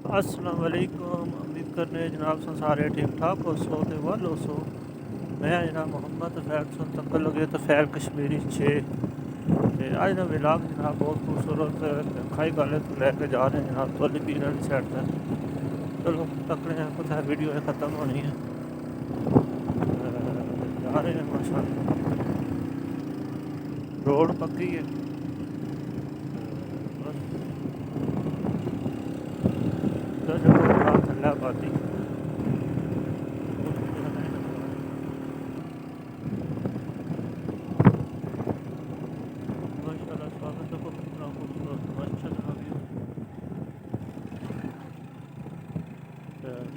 अस्सलाम वालेकुम। उम्मीद करने जनाब तुस सारे ठीक ठाक हो सो ते वल हो सो। मैं जनाब मोहम्मद फैल सुन तक लगे तो फैल कश्मीरी 6 ते अज का विलाग जनाब बहुत खूबसूरत खाई गल तो लैके जा रहे हैं जनाब तोली पीर वाली साइड तक। चलो तकने हैं कुछ वीडियो ख़त्म होनी है। जा रहे हैं माशाल्लाह, रोड पक्की है। बस जगह थल्ला पाती माशाल्लाह स्वागत है कितना खूबसूरत अच्छा जनाब व्यू।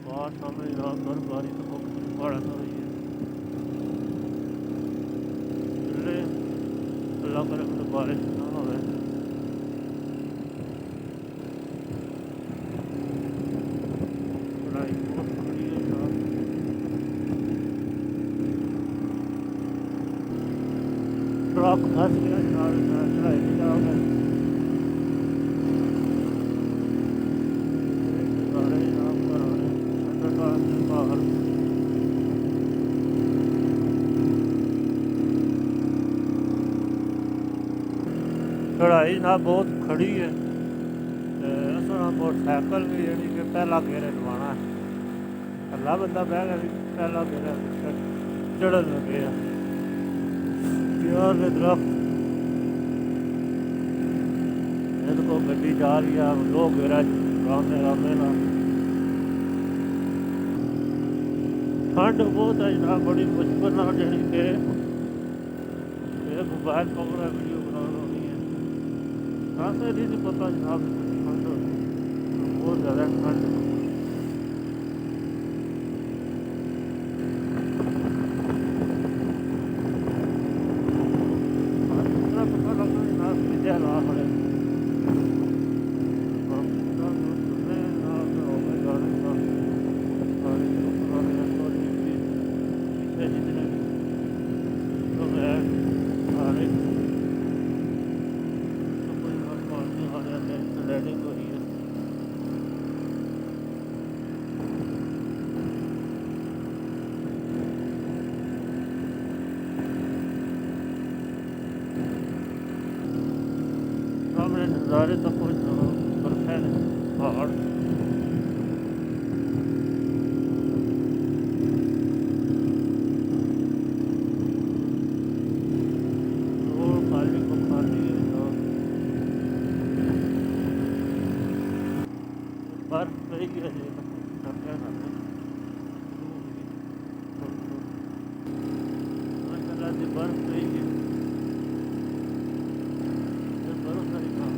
बाहर सामने जनाब बर्फबारी तो पहाड़ा हो रही है। चले अल्लाह करे तो बारिश ना हो। लड़ाई बहुत खड़ी है जनाब। ट्रक फंस गया जनाब, चढ़ाई नहीं जाओगे नज़ारे जनाब पर आ रहे ठंडा बाहर। चढ़ाई जनाब बहुत खड़ी है। मोटरसाइकिल भी यानी कि पहला गेरे लवाना है। अल्लाह बंदा बह गया भी पहला गेरा चढ़न लगे प्यार के दरख्त को गड्डी जा रही है लोग गेरा रामे रामे ना। ठंड बहुत है जनाब, बड़ी मुश्किल ना जानी कि मोबाइल पकड़ा वीडियो बना होनी है। ऐसे नहीं पता जनाब ठंड बहुत ज़्यादा ठंड। पता लगना जनाब कितने हालात बड़े लैंडिंग हो रही है। सामने नज़ारे तो कुछ बर्फ है पहाड़। रोड खाली को खाली है जनाब। बर्फ रही है माशाल्लाह से बर्फ रही है बर्फ नहीं था।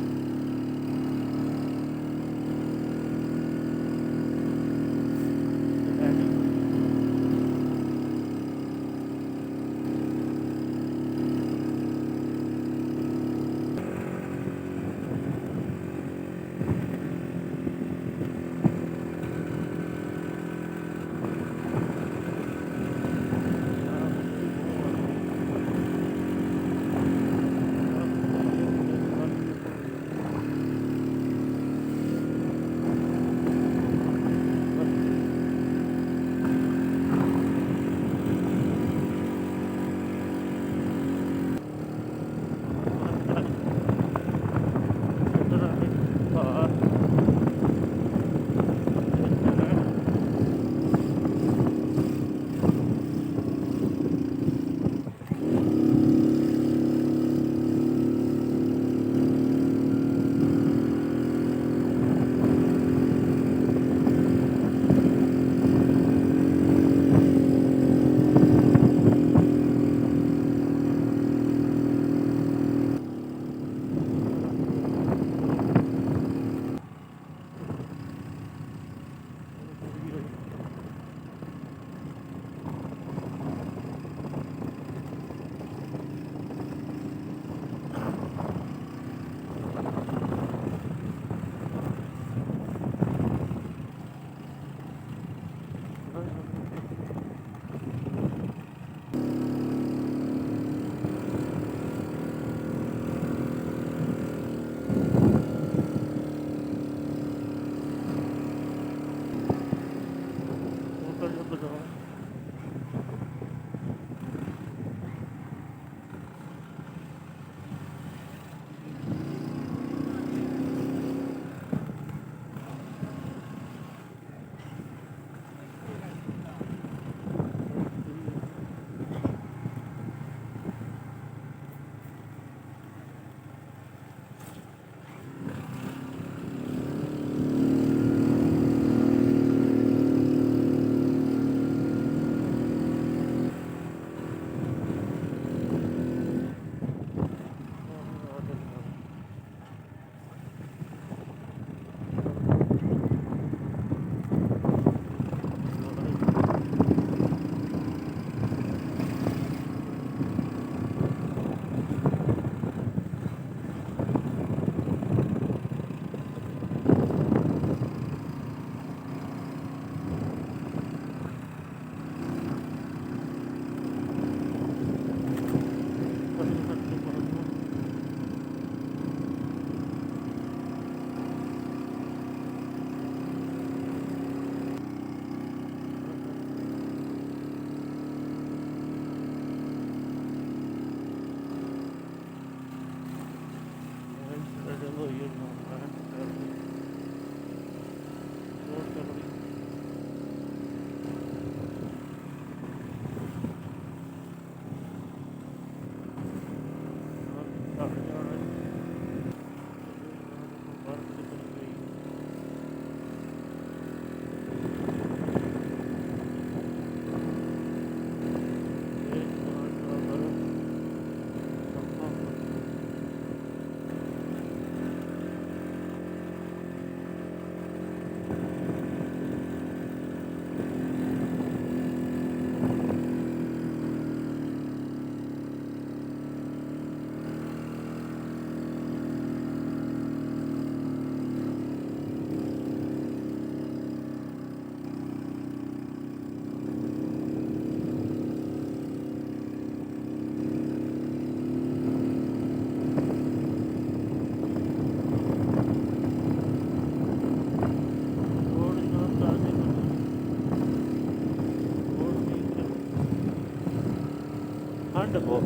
ठंड बहुत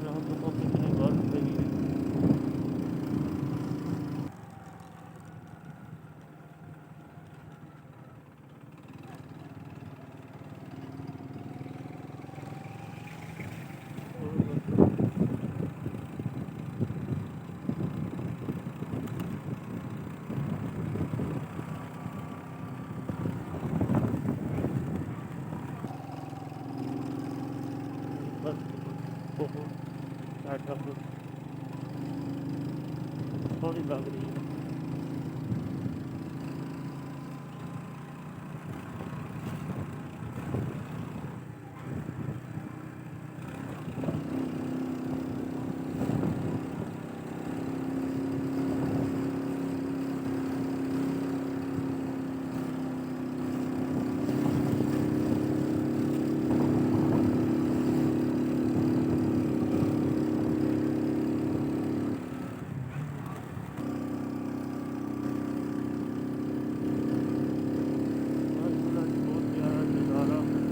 रात को कितनी बर्फ पड़ी है। बर्फ बहुत ज़्यादा थोड़ी लग रही है। बहुत प्यारा नज़ारा है।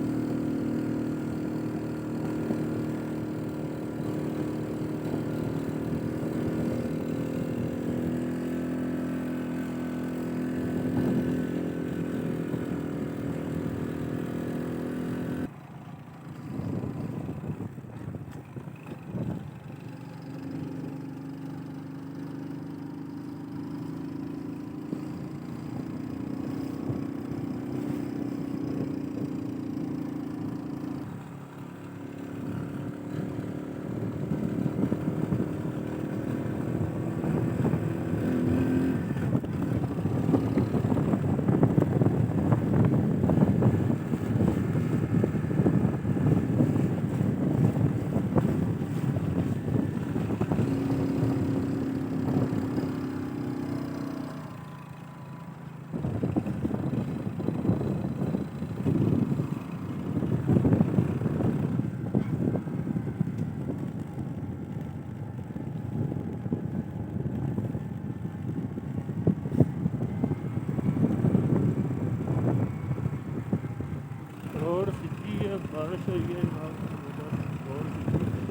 रोड सीधी है, बारिश हुई है रोड सीधी है।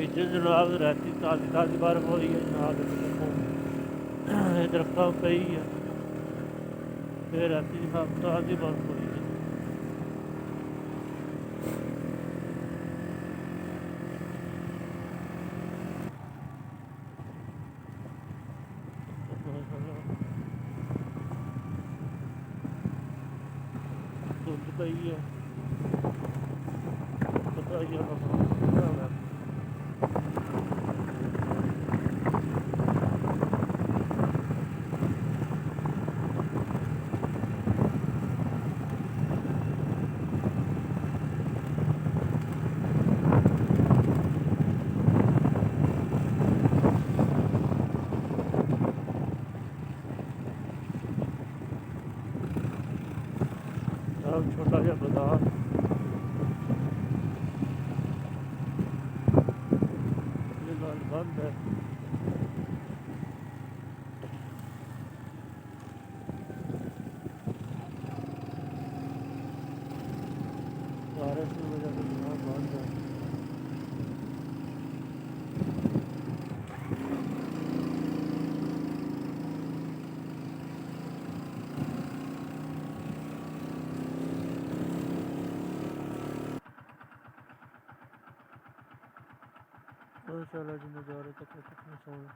इधर जनाब राती ताज़ी ताज़ी बर्फ हो रही है जनाब। दरख्त पई है फिर राती जनाब ताज़ी बर्फ हो रही है। धुंध पई है, पता ही है। अब छोटा सा बाजार फिलहाल बंद है। बारिश की वजह से बाजार बंद है। माशाल्लाह जी नज़ारे तक कितने सोने।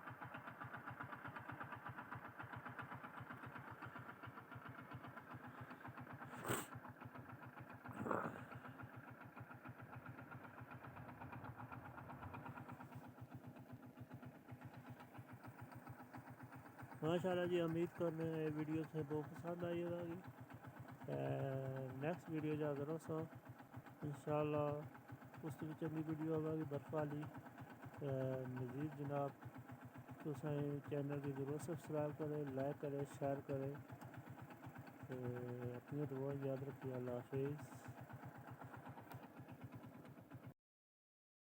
माशाल्लाह जी उम्मीद करने वीडियो से बहुत पसंद आई होगी। नेक्स्ट वीडियो जा करो सो इंशाल्लाह उस चंगी वीडियो आवेगी बर्फ वाली। मज़ीद जनाब तुसें चैनल की जरूर सब्सक्राइब करें, लाइक करें, शेयर करें। अपनी दुआ याद रखिए। अल्लाह हाफिज़।